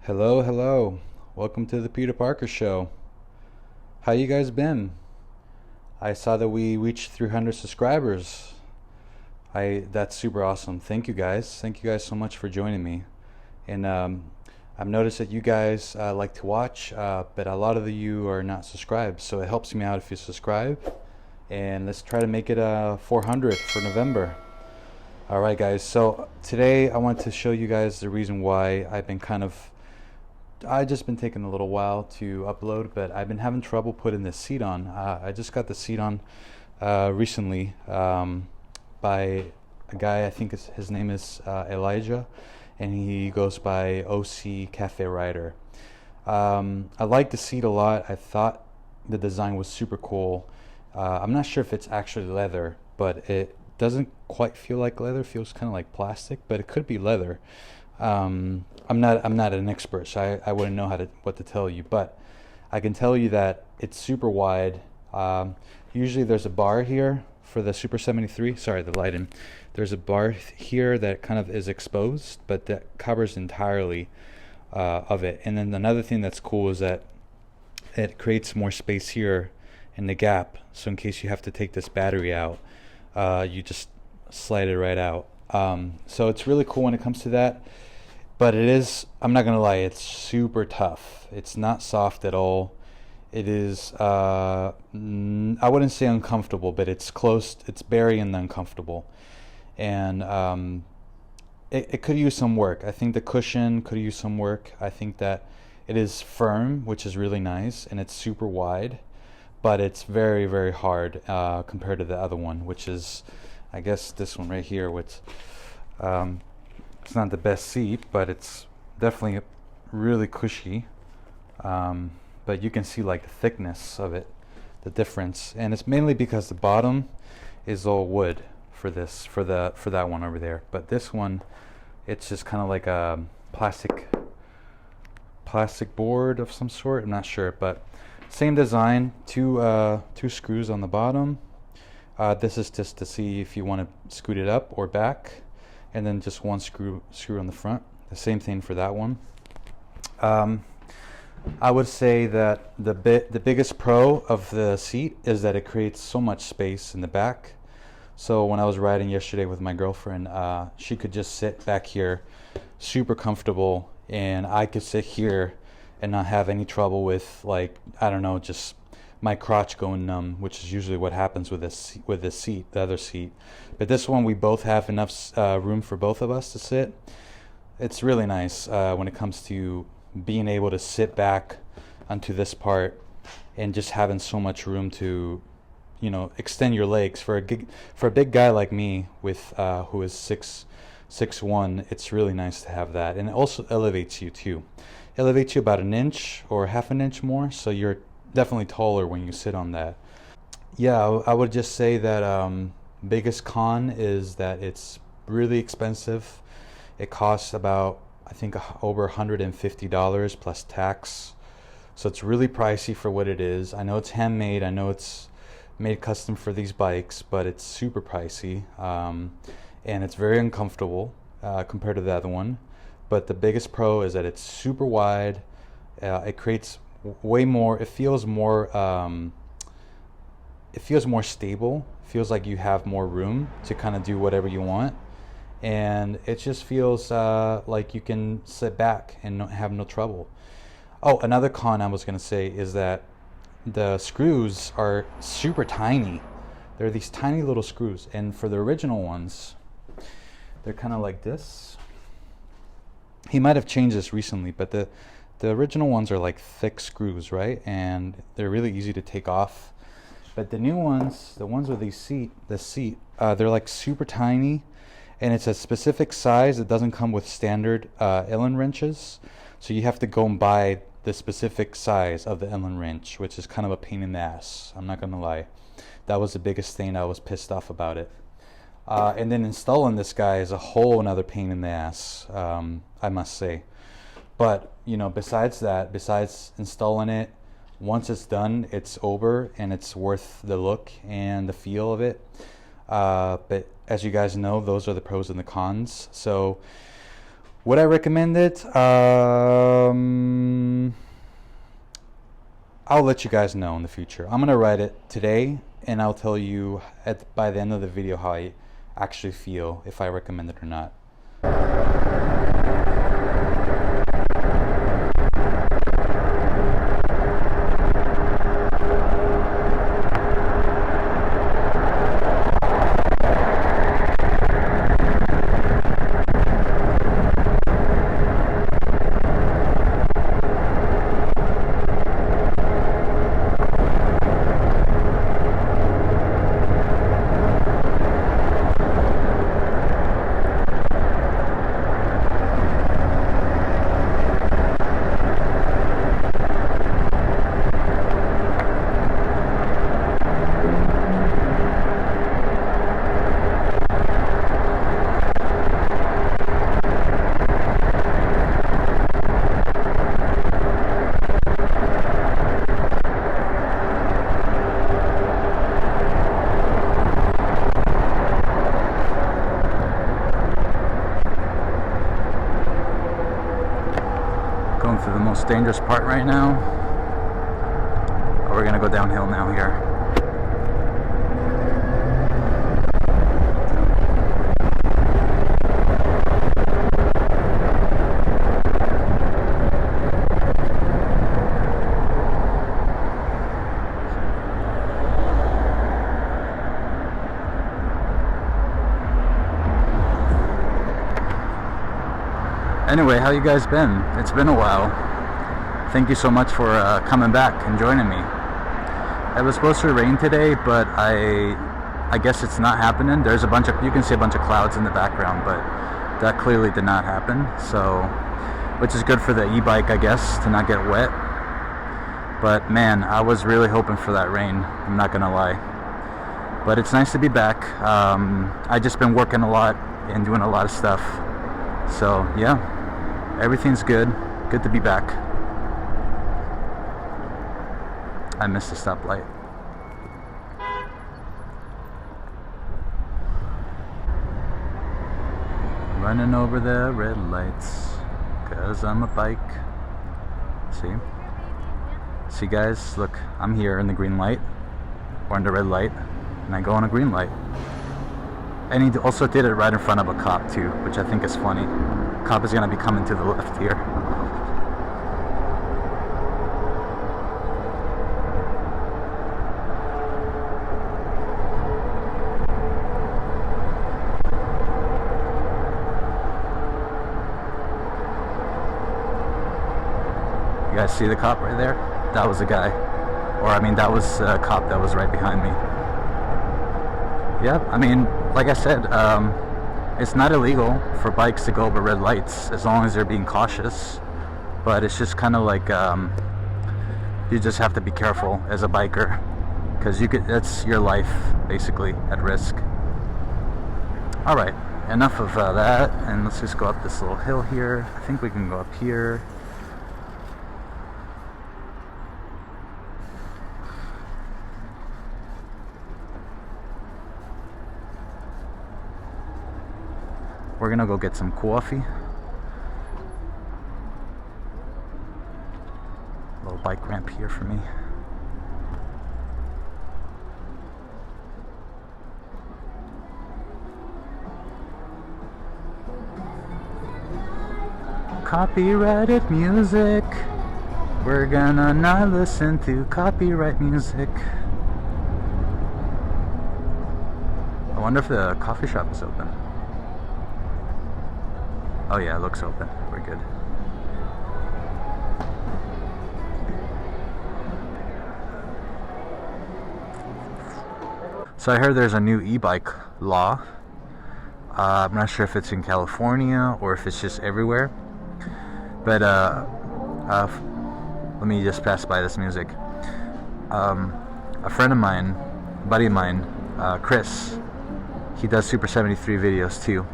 Hello, hello. Welcome to the Peter Parker Show. How you guys been? I saw that we reached 300 subscribers. That's super awesome. Thank you guys. Thank you guys so much for joining me. And I've noticed that you guys like to watch, but a lot of you are not subscribed. So it helps me out if you subscribe. And let's try to make it 400 for November. All right, guys. So today I want to show you guys the reason why I just been taking a little while to upload, but I've been having trouble putting this seat on. I just got the seat on recently by a guy. I think his name is Elijah, and he goes by OC Cafe Rider. I like the seat a lot. I thought the design was super cool. I'm not sure if it's actually leather, but it doesn't quite feel like leather. It feels kind of like plastic, but it could be leather. I'm not an expert, so I wouldn't know what to tell you, but I can tell you that it's super wide. Usually there's a bar here for the Super 73. Sorry, the lighting. There's a bar here that kind of is exposed, but that covers entirely of it. And then another thing that's cool is that it creates more space here in the gap. So in case you have to take this battery out, you just slide it right out. So it's really cool when it comes to that. But it is, I'm not going to lie, it's super tough. It's not soft at all. It is, I wouldn't say uncomfortable, but it's close, it's burying the uncomfortable. And it could use some work. I think the cushion could use some work. I think that it is firm, which is really nice, and it's super wide. But it's very, very hard compared to the other one, which is, I guess, this one right here, which... it's not the best seat, but it's definitely really cushy. But you can see like the thickness of it, the difference, and it's mainly because the bottom is all wood for that one over there. But this one, it's just kind of like a plastic board of some sort. I'm not sure, but same design. Two screws on the bottom. This is just to see if you want to scoot it up or back. And then just one screw on the front. The same thing for that one. I would say that the biggest pro of the seat is that it creates so much space in the back. So when I was riding yesterday with my girlfriend, she could just sit back here, super comfortable, and I could sit here and not have any trouble with, like, I don't know, just my crotch going numb, which is usually what happens with this seat, the other seat. But this one, we both have enough room for both of us to sit. It's really nice when it comes to being able to sit back onto this part and just having so much room to, extend your legs. For a big guy like me, with who is 6'1", it's really nice to have that, and it also elevates you too. Elevates you about an inch or half an inch more, so you're definitely taller when you sit on that. Yeah, I would just say that biggest con is that it's really expensive. It costs about, I think, over $150 plus tax. So it's really pricey for what it is. I know it's handmade. I know it's made custom for these bikes, but it's super pricey. And it's very uncomfortable compared to the other one. But the biggest pro is that it's super wide. It creates way more, it feels more stable. It feels like you have more room to kind of do whatever you want, and it just feels like you can sit back and have no trouble. Oh, another con I was going to say is that the screws are super tiny. They're these tiny little screws, and for the original ones, they're kind of like this. He might have changed this recently, but the original ones are like thick screws, right? And they're really easy to take off. But the new ones, the ones with the seat, they're like super tiny, and it's a specific size. It doesn't come with standard Allen wrenches, so you have to go and buy the specific size of the Allen wrench, which is kind of a pain in the ass. I'm not gonna lie. That was the biggest thing I was pissed off about it. And then installing this guy is a whole another pain in the ass, I must say. But, besides installing it, once it's done, it's over, and it's worth the look and the feel of it. But as you guys know, those are the pros and the cons. So Would I recommend it? I'll let you guys know in the future. I'm gonna ride it today, and I'll tell you by the end of the video how I actually feel, if I recommend it or not. Going through the most dangerous part right now. We're gonna go downhill now here. Anyway, how you guys been? It's been a while. Thank you so much for coming back and joining me. It was supposed to rain today, but I guess it's not happening. There's you can see a bunch of clouds in the background, but that clearly did not happen. So, which is good for the e-bike, I guess, to not get wet. But man, I was really hoping for that rain. I'm not gonna lie. But it's nice to be back. I just been working a lot and doing a lot of stuff. So yeah, everything's good. Good to be back. I missed the stoplight. Running over the red lights, 'cause I'm a bike. See guys, look, I'm here in the green light, or in the red light, and I go on a green light. And he also did it right in front of a cop too, which I think is funny. Cop is gonna be coming to the left here. You guys see the cop right there? That was a guy. Or I mean, that was a cop that was right behind me. Yeah, I mean, like I said, it's not illegal for bikes to go over red lights as long as they're being cautious. But it's just kind of like you just have to be careful as a biker, because that's your life basically at risk. All right, enough of that, and let's just go up this little hill here. I think we can go up here. We're gonna go get some coffee. Little bike ramp here for me. Copyrighted music. We're gonna not listen to copyright music. I wonder if the coffee shop is open. Oh yeah, it looks open. We're good. So I heard there's a new e-bike law. I'm not sure if it's in California or if it's just everywhere. But let me just pass by this music. A friend of mine, a buddy of mine, Chris, he does Super 73 videos too.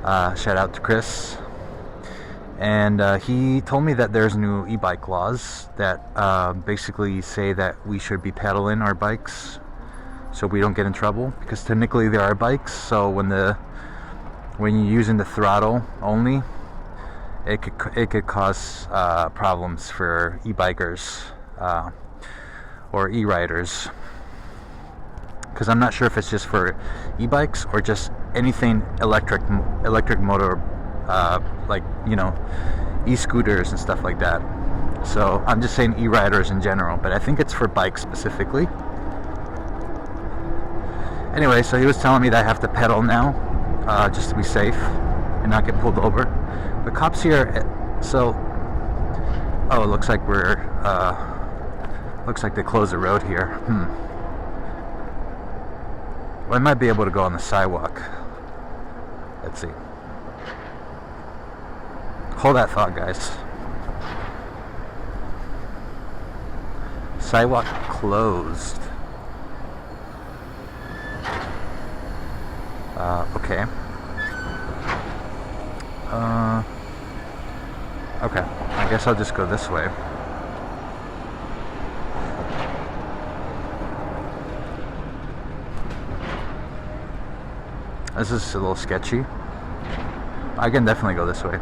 Shout out to Chris. And he told me that there's new e-bike laws that basically say that we should be pedaling our bikes so we don't get in trouble, because technically they are bikes. So when when you're using the throttle only, it could cause problems for e-bikers or e-riders, because I'm not sure if it's just for e-bikes or just anything electric motor, like, you know, e-scooters and stuff like that. So I'm just saying e-riders in general, but I think it's for bikes specifically. Anyway, so he was telling me that I have to pedal now, just to be safe and not get pulled over. The cops here, so, oh, it looks like looks like they closed the road here. Well, I might be able to go on the sidewalk. Let's see. Hold that thought, guys. Sidewalk closed. Okay. Okay. I guess I'll just go this way. This is a little sketchy. I can definitely go this way.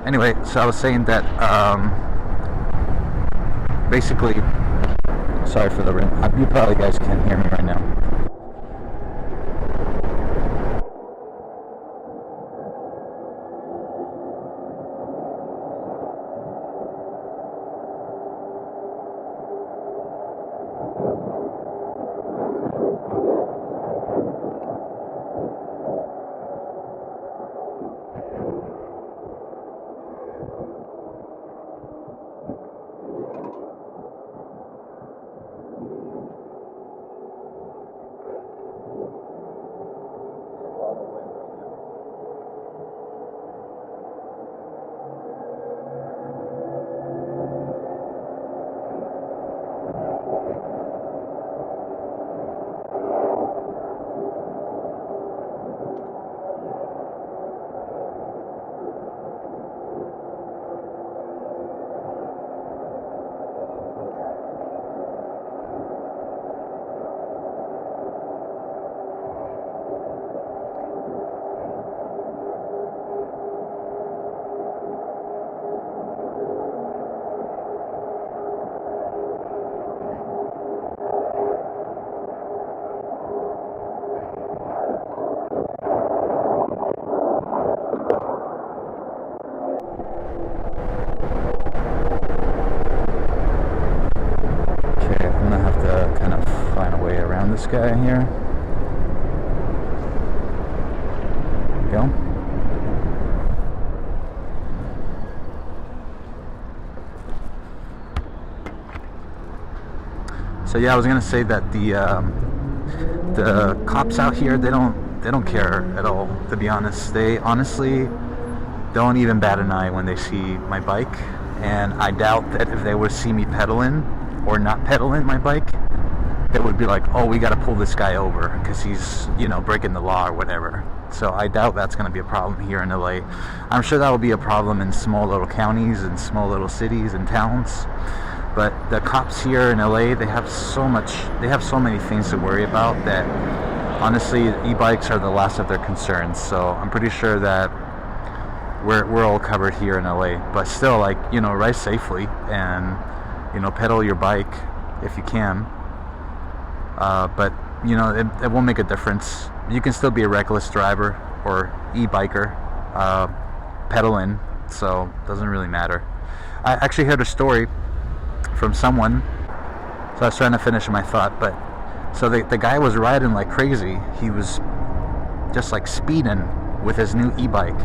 Anyway, so I was saying that, basically, sorry for the rain. You probably guys can't hear me right now. This guy here. There we go. So yeah, I was gonna say that the cops out here, they don't care at all, to be honest. They honestly don't even bat an eye when they see my bike, and I doubt that if they would see me pedaling or not pedaling my bike, it would be like, oh, we got to pull this guy over because he's, you know, breaking the law or whatever. So I doubt that's going to be a problem here in LA. I'm sure that will be a problem in small little counties and small little cities and towns. But the cops here in LA, they have so many things to worry about that honestly, e-bikes are the last of their concerns. So I'm pretty sure that we're all covered here in LA. But still, like, you know, ride safely and, you know, pedal your bike if you can. But, you know, it won't make a difference. You can still be a reckless driver or e-biker pedaling, so it doesn't really matter. I actually heard a story from someone, so I was trying to finish my thought, but so the guy was riding like crazy. He was just like speeding with his new e-bike,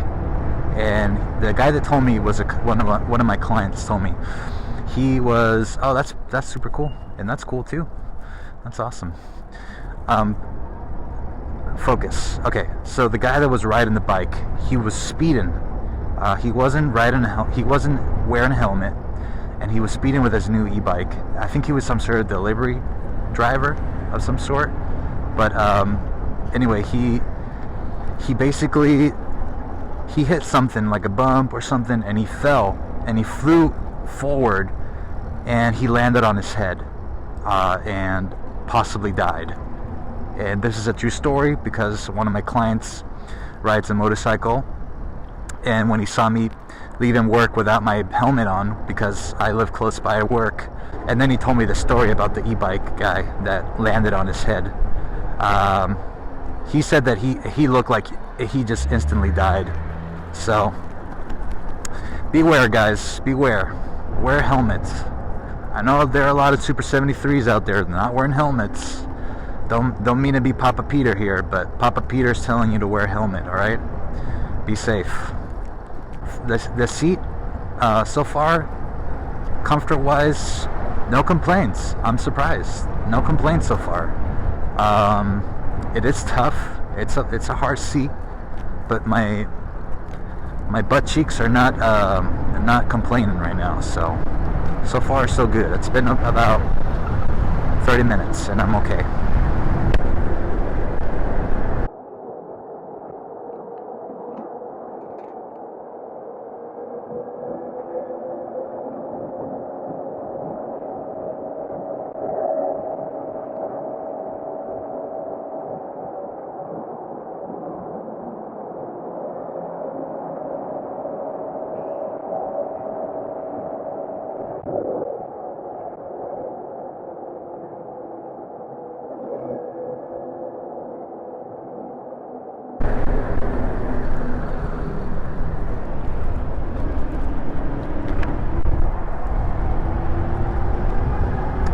and the guy that told me was one of my clients told me he was, oh, that's super cool, and that's cool too. That's awesome. Focus. Okay, so the guy that was riding the bike, he was speeding. He wasn't wearing a helmet, and he was speeding with his new e-bike. I think he was some sort of delivery driver of some sort. But anyway, he basically hit something like a bump or something, and he fell, and he flew forward, and he landed on his head, and possibly died. And this is a true story because one of my clients rides a motorcycle, and when he saw me leaving work without my helmet on because I live close by work, and then he told me the story about the e-bike guy that landed on his head. He said that he looked like he just instantly died. So beware, guys, beware. Wear helmets. I know there are a lot of Super 73s out there not wearing helmets. Don't mean to be Papa Peter here, but Papa Peter's telling you to wear a helmet, alright? Be safe. The seat, so far, comfort-wise, no complaints. I'm surprised. No complaints so far. It is tough. It's a hard seat, but my butt cheeks are not complaining right now. So far so good. It's been about 30 minutes, and I'm okay.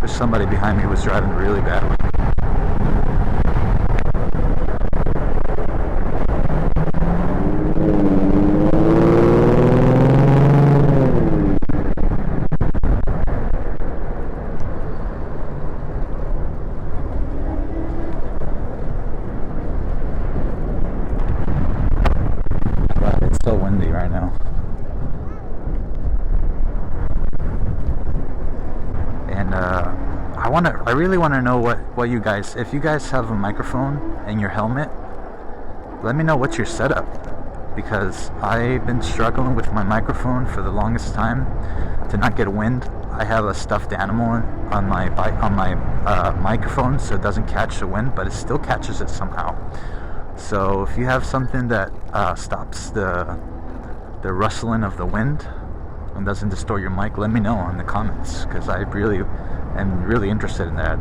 Somebody behind me was driving really badly. Wow, it's so windy right now. And I really want to know what you guys, if you guys have a microphone in your helmet, let me know what's your setup, because I've been struggling with my microphone for the longest time to not get wind. I have a stuffed animal on my microphone, so it doesn't catch the wind, but it still catches it somehow. So if you have something that stops the rustling of the wind and doesn't distort your mic, let me know in the comments, because I really am really interested in that.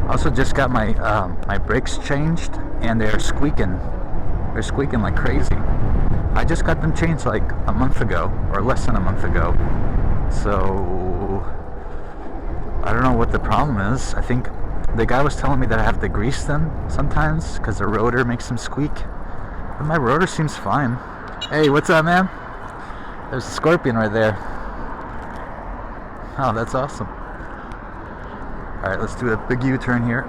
Also just got my my brakes changed, and they're squeaking like crazy. I just got them changed like a month ago, or less than a month ago, so I don't know what the problem is. I think the guy was telling me that I have to grease them sometimes because the rotor makes them squeak, but my rotor seems fine. Hey, what's up, man? There's a scorpion right there. Oh, that's awesome. Alright, let's do a big U-turn here.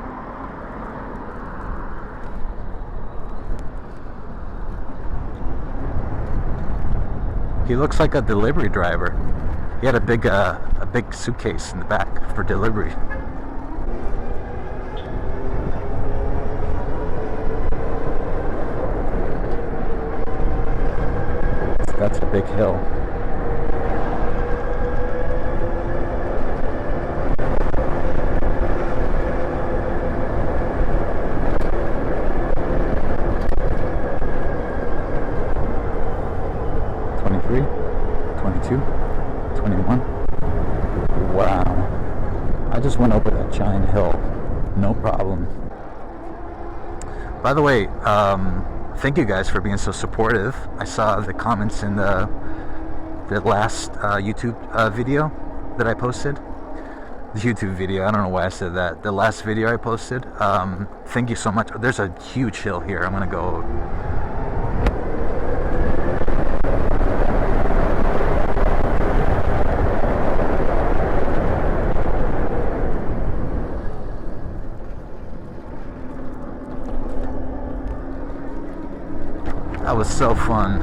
He looks like a delivery driver. He had a big suitcase in the back for delivery. That's a big hill. Wow. I just went over that giant hill. No problem. By the way, thank you guys for being so supportive. I saw the comments in the last YouTube video that I posted. The YouTube video, I don't know why I said that. The last video I posted. Thank you so much. There's a huge hill here. I'm gonna go. That was so fun.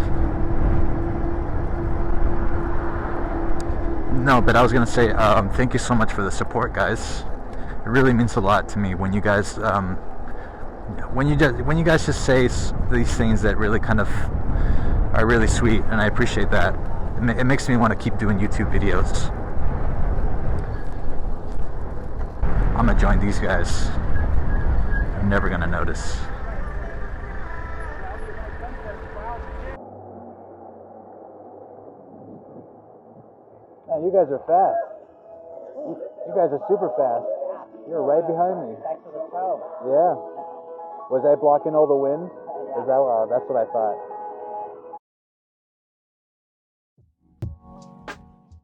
No, but I was gonna say, thank you so much for the support, guys. It really means a lot to me when you guys, when you guys just say these things that really kind of are really sweet, and I appreciate that. It makes me want to keep doing YouTube videos. I'm gonna join these guys. never gonna notice. Man, you guys are fast. You guys are super fast. You're right behind me. Back to the toe. Yeah. Was I blocking all the wind? Is that? That's what I thought.